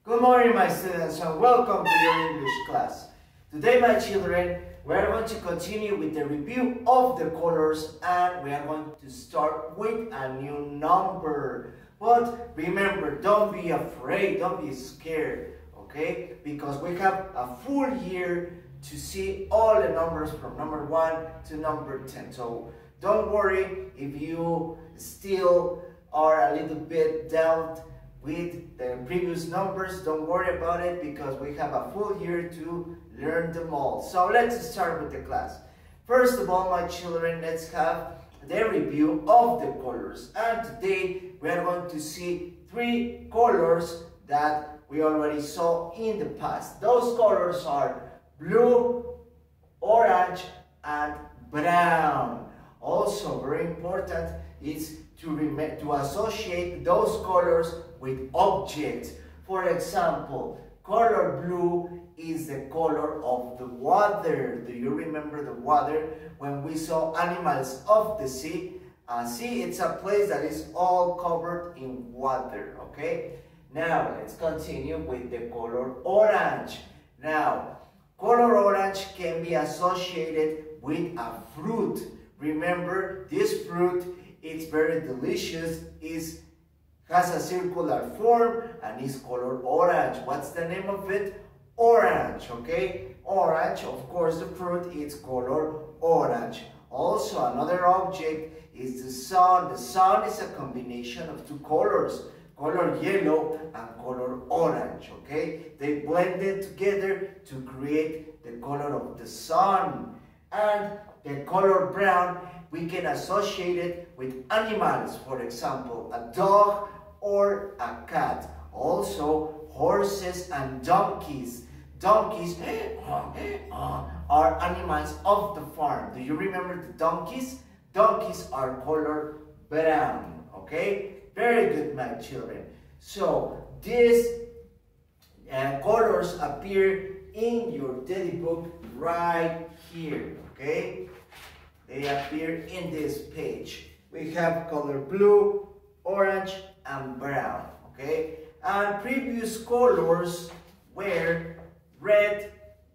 Good morning, my students, and welcome to your English class. Today, my children, we are going to continue with the review of the colors, and we are going to start with a new number. But remember, don't be afraid, don't be scared, okay? Because we have a full year to see all the numbers from number 1 to number 10. So don't worry if you still are a little bit down with the previous numbers. Don't worry about it because we have a full year to learn them all. So let's start with the class. First of all, my children, let's have the review of the colors. And today we are going to see 3 colors that we already saw in the past. Those colors are blue, orange, and brown. Also very important is to associate those colors with objects. For example, color blue is the color of the water. Do you remember the water when we saw animals of the sea? Sea, it's a place that is all covered in water, okay? Now, let's continue with the color orange. Now, color orange can be associated with a fruit. Remember, this fruit, it's very delicious, has a circular form, and is colored orange. What's the name of it? Orange, okay? Orange, of course, the fruit is colored orange. Also, another object is the sun. The sun is a combination of 2 colors, color yellow and color orange, okay? They blended together to create the color of the sun. And the color brown, we can associate it with animals, for example, a dog or a cat. Also, horses and donkeys. Donkeys are animals of the farm. Do you remember the donkeys? Donkeys are colored brown, okay? Very good, my children. So, these colors appear in your daily book right here, okay? They appear in this page. We have color blue, orange, and brown, okay? And previous colors were red,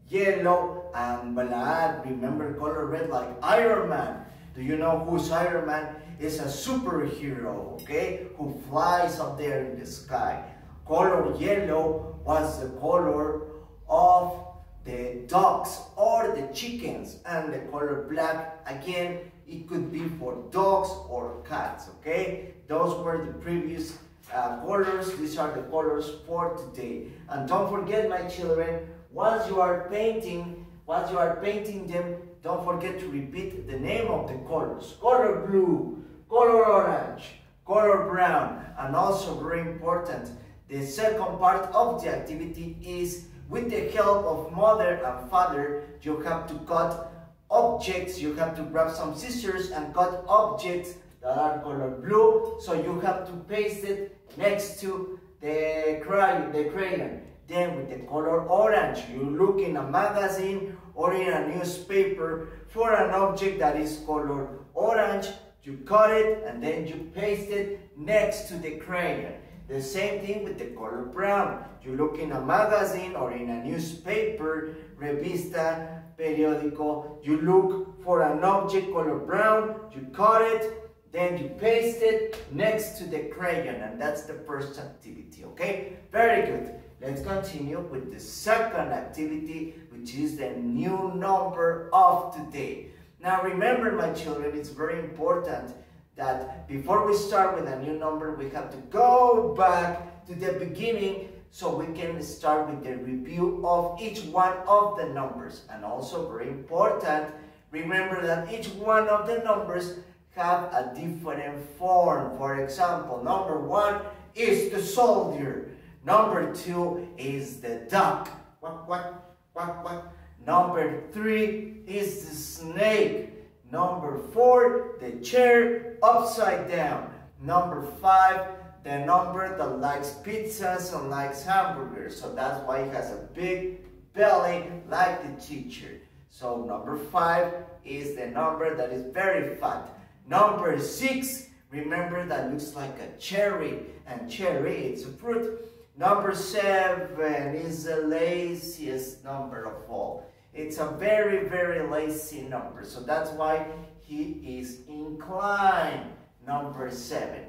yellow, and black. Remember color red like Iron Man. Do you know who's Iron Man? Is a superhero, okay? Who flies up there in the sky. Color yellow was the color of the ducks or the chickens, and the color black, again, it could be for dogs or cats, okay? Those were the previous colors. These are the colors for today. And don't forget, my children, once you are painting them, don't forget to repeat the name of the colors. Color blue, color orange, color brown, and also very important, the second part of the activity is with the help of mother and father, you have to cut objects. You have to grab some scissors and cut objects that are color blue. So you have to paste it next to the crayon. Then with the color orange, you look in a magazine or in a newspaper for an object that is color orange. You cut it and then you paste it next to the crayon. The same thing with the color brown. You look in a magazine or in a newspaper, revista, periódico. You look for an object color brown, you cut it, then you paste it next to the crayon. And that's the first activity, okay? Very good. Let's continue with the second activity, which is the new number of today. Now remember, my children, it's very important that before we start with a new number, we have to go back to the beginning so we can start with the review of each one of the numbers. And also very important, remember that each one of the numbers have a different form. For example, number 1 is the soldier. Number 2 is the duck. Quack, quack, quack, quack. Number 3 is the snake. Number 4, the chair upside down. Number 5, the number that likes pizzas and likes hamburgers. So that's why it has a big belly like the teacher. So number 5 is the number that is very fat. Number 6, remember, that looks like a cherry. And cherry, it's a fruit. Number 7 is the laziest number of all. It's a very, very lazy number. So that's why he is inclined. Number 7.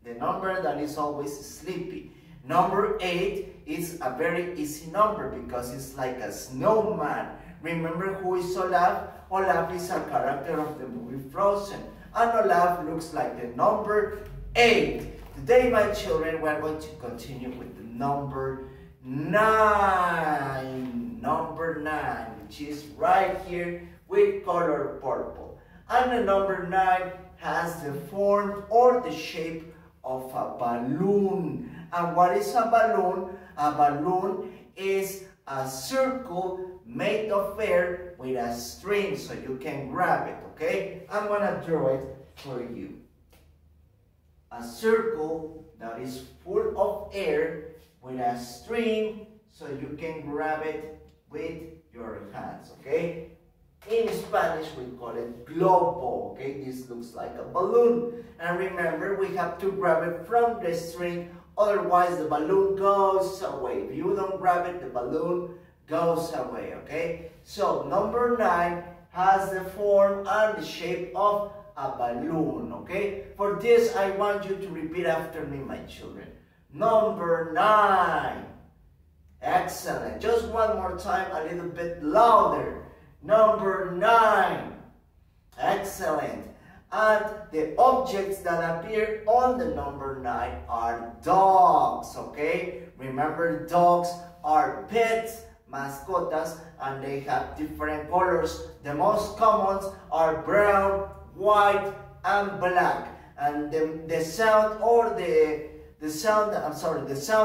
The number that is always sleepy. Number 8 is a very easy number because it's like a snowman. Remember who is Olaf? Olaf is a character of the movie Frozen. And Olaf looks like the number 8. Today, my children, we're going to continue with the number 9. Number 9, which is right here with color purple. And the number 9 has the form or the shape of a balloon. And what is a balloon? A balloon is a circle made of air with a string so you can grab it, okay? I'm gonna draw it for you. A circle that is full of air with a string so you can grab it with your hands, okay? In Spanish, we call it globo, okay? This looks like a balloon. And remember, we have to grab it from the string, otherwise the balloon goes away. If you don't grab it, the balloon goes away, okay? So, number 9 has the form and the shape of a balloon, okay? For this, I want you to repeat after me, my children. Number 9. Excellent. Just one more time, a little bit louder. Number 9. Excellent. And the objects that appear on the number 9 are dogs, okay? Remember, dogs are pets, mascotas, and they have different colors. The most common are brown, white, and black. And the sound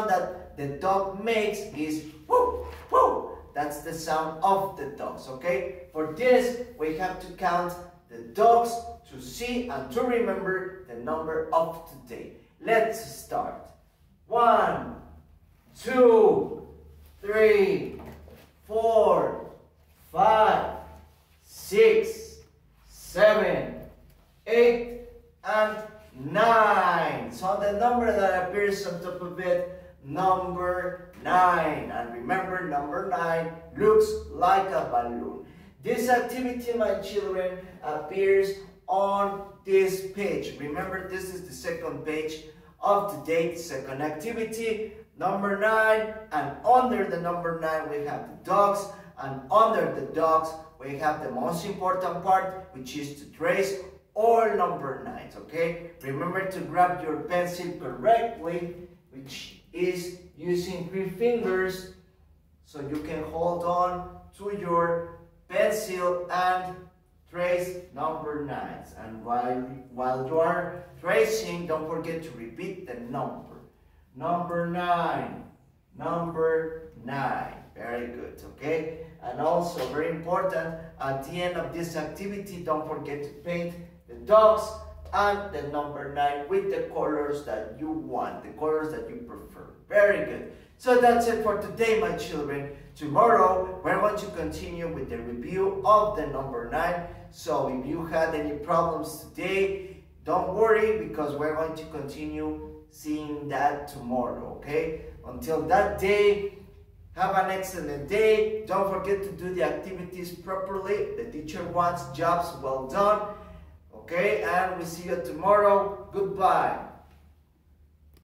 that the dog makes is whoo, whoo. That's the sound of the dogs, okay? For this, we have to count the dogs to see and to remember the number of today. Let's start. 1, 2, 3, 4, 5, 6, 7, 8, and 9. So the number that appears on top of it, number 9. And remember, number 9 looks like a balloon. This activity, my children, appears on this page. Remember, this is the second page of today's second activity, number 9. And under the number 9, we have the dogs. And under the dogs, we have the most important part, which is to trace all number 9s, okay? Remember to grab your pencil correctly, which is using 3 fingers, so you can hold on to your pencil and trace number 9s. And while you are tracing, don't forget to repeat the number. Number 9. Number 9. Very good, okay? And also, very important, at the end of this activity, don't forget to paint the dogs and the number 9 with the colors that you want, the colors that you prefer. Very good. So that's it for today, my children. Tomorrow, we're going to continue with the review of the number 9. So if you had any problems today, don't worry, because we're going to continue seeing that tomorrow, okay? Until that day, have an excellent day. Don't forget to do the activities properly. The teacher wants jobs well done. Okay, and we see you tomorrow. Goodbye.